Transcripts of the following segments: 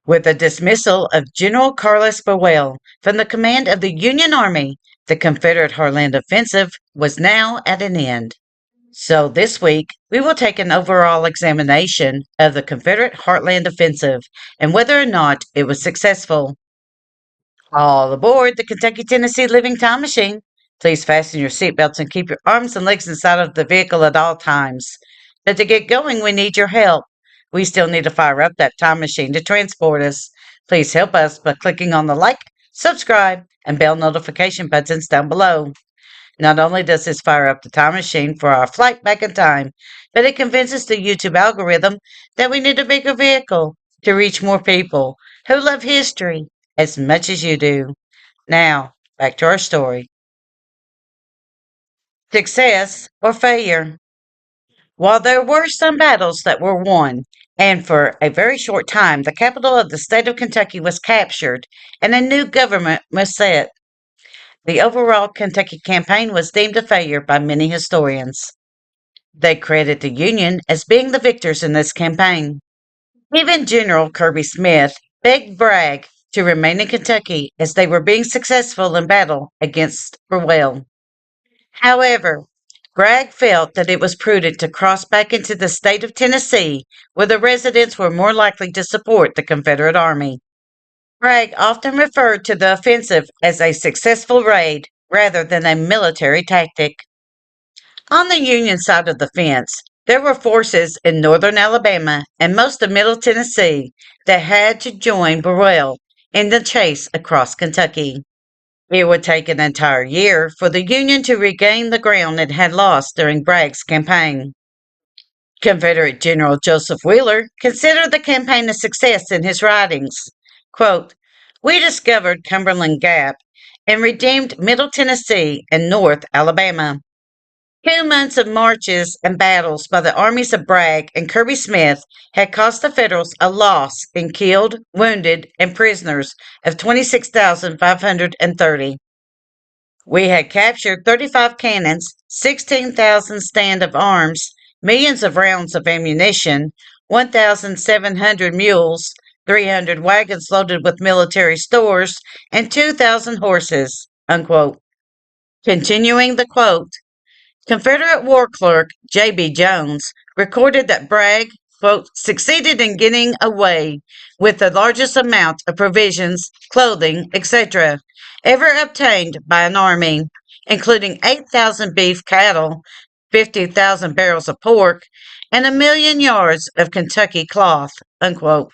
With the dismissal of General Carlos Buell from the command of the Union Army, the Confederate Heartland Offensive was now at an end. So this week, we will take an overall examination of the Confederate Heartland Offensive and whether or not it was successful. All aboard the Kentucky-Tennessee Living Time Machine. Please fasten your seatbelts and keep your arms and legs inside of the vehicle at all times. But to get going, we need your help. We still need to fire up that time machine to transport us. Please help us by clicking on the like, subscribe, and bell notification buttons down below. Not only does this fire up the time machine for our flight back in time, but it convinces the YouTube algorithm that we need a bigger vehicle to reach more people who love history as much as you do. Now, back to our story. Success or failure. While there were some battles that were won, and for a very short time the capital of the state of Kentucky was captured and a new government was set, the overall Kentucky campaign was deemed a failure by many historians. They credit the Union as being the victors in this campaign. Even General Kirby Smith begged Bragg to remain in Kentucky as they were being successful in battle against Buell. However, Bragg felt that it was prudent to cross back into the state of Tennessee, where the residents were more likely to support the Confederate Army. Bragg often referred to the offensive as a successful raid rather than a military tactic. On the Union side of the fence, there were forces in northern Alabama and most of Middle Tennessee that had to join Buell in the chase across Kentucky. It would take an entire year for the Union to regain the ground it had lost during Bragg's campaign. Confederate General Joseph Wheeler considered the campaign a success in his writings. Quote, "We discovered Cumberland Gap and redeemed Middle Tennessee and North Alabama. 2 months of marches and battles by the armies of Bragg and Kirby Smith had cost the Federals a loss in killed, wounded, and prisoners of 26,530. We had captured 35 cannons, 16,000 stand of arms, millions of rounds of ammunition, 1,700 mules, 300 wagons loaded with military stores, and 2,000 horses." Unquote. Continuing the quote, Confederate War Clerk J.B. Jones recorded that Bragg, quote, "succeeded in getting away with the largest amount of provisions, clothing, etc., ever obtained by an army, including 8,000 beef cattle, 50,000 barrels of pork, and 1,000,000 yards of Kentucky cloth." Unquote.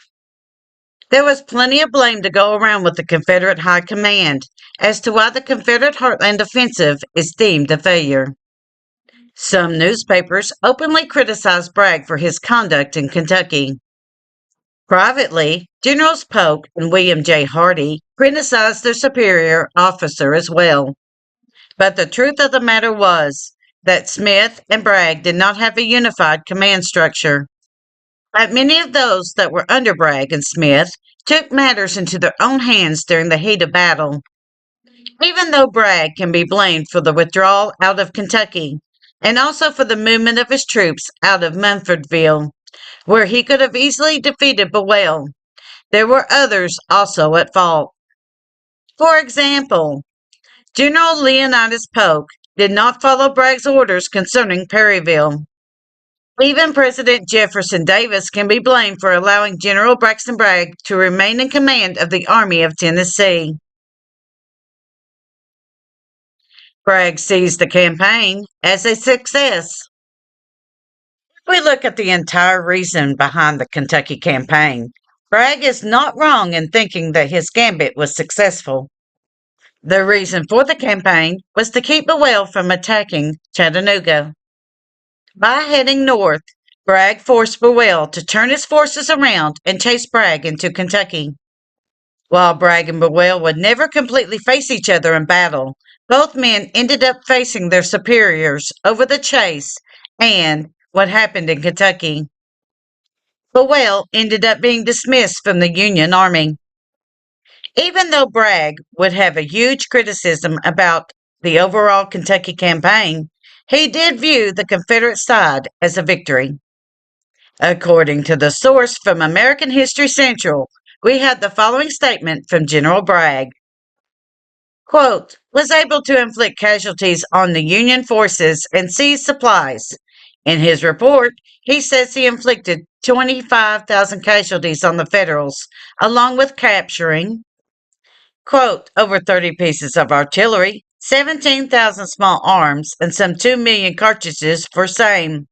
There was plenty of blame to go around with the Confederate High Command as to why the Confederate Heartland Offensive is deemed a failure. Some newspapers openly criticized Bragg for his conduct in Kentucky. Privately, Generals Polk and William J. Hardee criticized their superior officer as well. But the truth of the matter was that Smith and Bragg did not have a unified command structure. Like many of those that were under Bragg and Smith took matters into their own hands during the heat of battle. Even though Bragg can be blamed for the withdrawal out of Kentucky, and also for the movement of his troops out of Munfordville, where he could have easily defeated Buell, there were others also at fault. For example, General Leonidas Polk did not follow Bragg's orders concerning Perryville. Even President Jefferson Davis can be blamed for allowing General Braxton Bragg to remain in command of the Army of Tennessee. Bragg sees the campaign as a success. If we look at the entire reason behind the Kentucky campaign, Bragg is not wrong in thinking that his gambit was successful. The reason for the campaign was to keep Buell from attacking Chattanooga. By heading north, Bragg forced Buell to turn his forces around and chase Bragg into Kentucky. While Bragg and Buell would never completely face each other in battle, both men ended up facing their superiors over the chase and what happened in Kentucky. Buell ended up being dismissed from the Union Army. Even though Bragg would have a huge criticism about the overall Kentucky campaign, he did view the Confederate side as a victory. According to the source from American History Central, we had the following statement from General Bragg. Quote, was able to inflict casualties on the Union forces and seize supplies. In his report, he says he inflicted 25,000 casualties on the Federals, along with capturing, quote, over 30 pieces of artillery, 17,000 small arms, and some 2 million cartridges for same.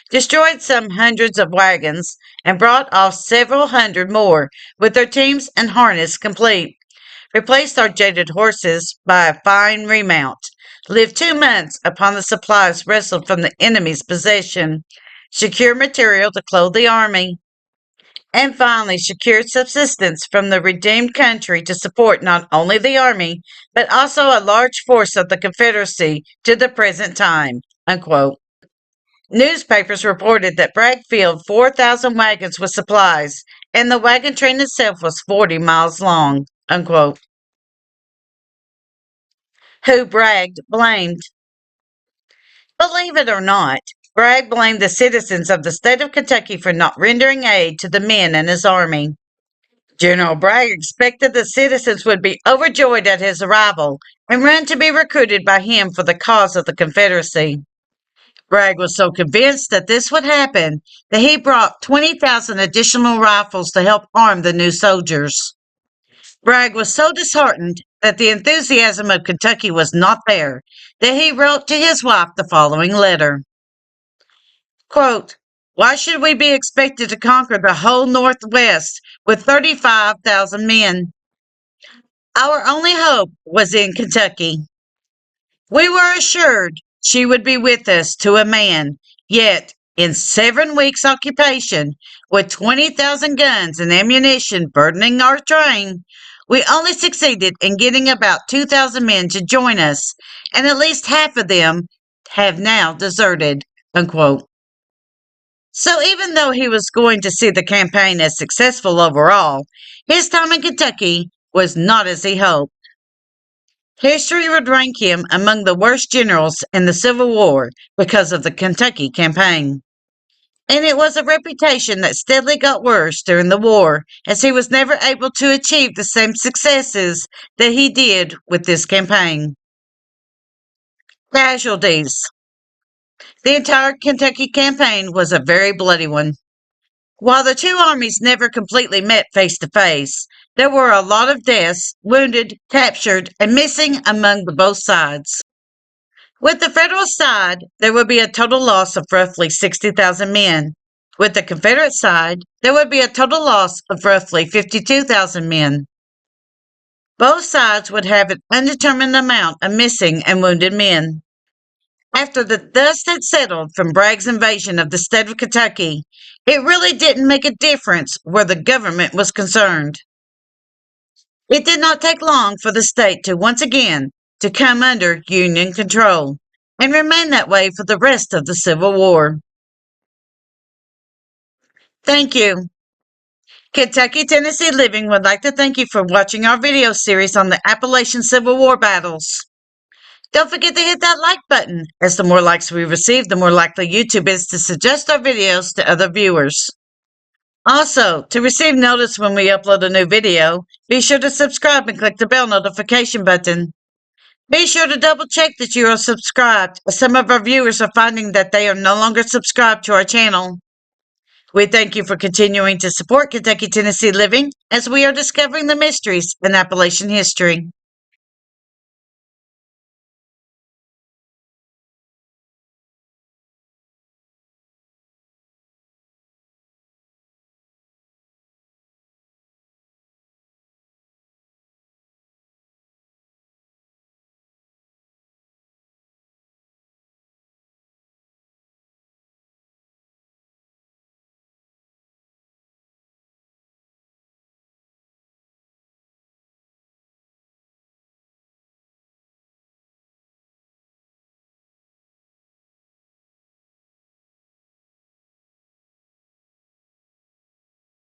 Destroyed some hundreds of wagons and brought off several hundred more with their teams and harness complete. Replaced our jaded horses by a fine remount. Lived 2 months upon the supplies wrestled from the enemy's possession. Secured material to clothe the army. And finally, secured subsistence from the redeemed country to support not only the army, but also a large force of the Confederacy to the present time. Unquote. Newspapers reported that Bragg filled 4,000 wagons with supplies, and the wagon train itself was 40 miles long. Unquote. Who Bragg blamed. Believe it or not, Bragg blamed the citizens of the state of Kentucky for not rendering aid to the men in his army. General Bragg expected the citizens would be overjoyed at his arrival and run to be recruited by him for the cause of the Confederacy. Bragg was so convinced that this would happen that he brought 20,000 additional rifles to help arm the new soldiers. Bragg was so disheartened that the enthusiasm of Kentucky was not there that he wrote to his wife the following letter. Quote, why should we be expected to conquer the whole Northwest with 35,000 men? Our only hope was in Kentucky. We were assured she would be with us to a man, yet in 7 weeks' occupation, with 20,000 guns and ammunition burdening our train, we only succeeded in getting about 2,000 men to join us, and at least half of them have now deserted. Unquote. So even though he was going to see the campaign as successful overall, his time in Kentucky was not as he hoped. History would rank him among the worst generals in the Civil War because of the Kentucky campaign. And it was a reputation that steadily got worse during the war, as he was never able to achieve the same successes that he did with this campaign. Casualties. The entire Kentucky campaign was a very bloody one. While the two armies never completely met face to face, there were a lot of deaths, wounded, captured, and missing among the both sides. With the Federal side, there would be a total loss of roughly 60,000 men. With the Confederate side, there would be a total loss of roughly 52,000 men. Both sides would have an undetermined amount of missing and wounded men. After the dust had settled from Bragg's invasion of the state of Kentucky, it really didn't make a difference where the government was concerned. It did not take long for the state to once again to come under Union control and remain that way for the rest of the Civil War. Thank you. Kentucky Tennessee Living would like to thank you for watching our video series on the Appalachian Civil War battles. Don't forget to hit that like button, as the more likes we receive, the more likely YouTube is to suggest our videos to other viewers. Also, to receive notice when we upload a new video, be sure to subscribe and click the bell notification button. Be sure to double check that you are subscribed, as some of our viewers are finding that they are no longer subscribed to our channel. We thank you for continuing to support Kentucky Tennessee Living as we are discovering the mysteries in Appalachian history.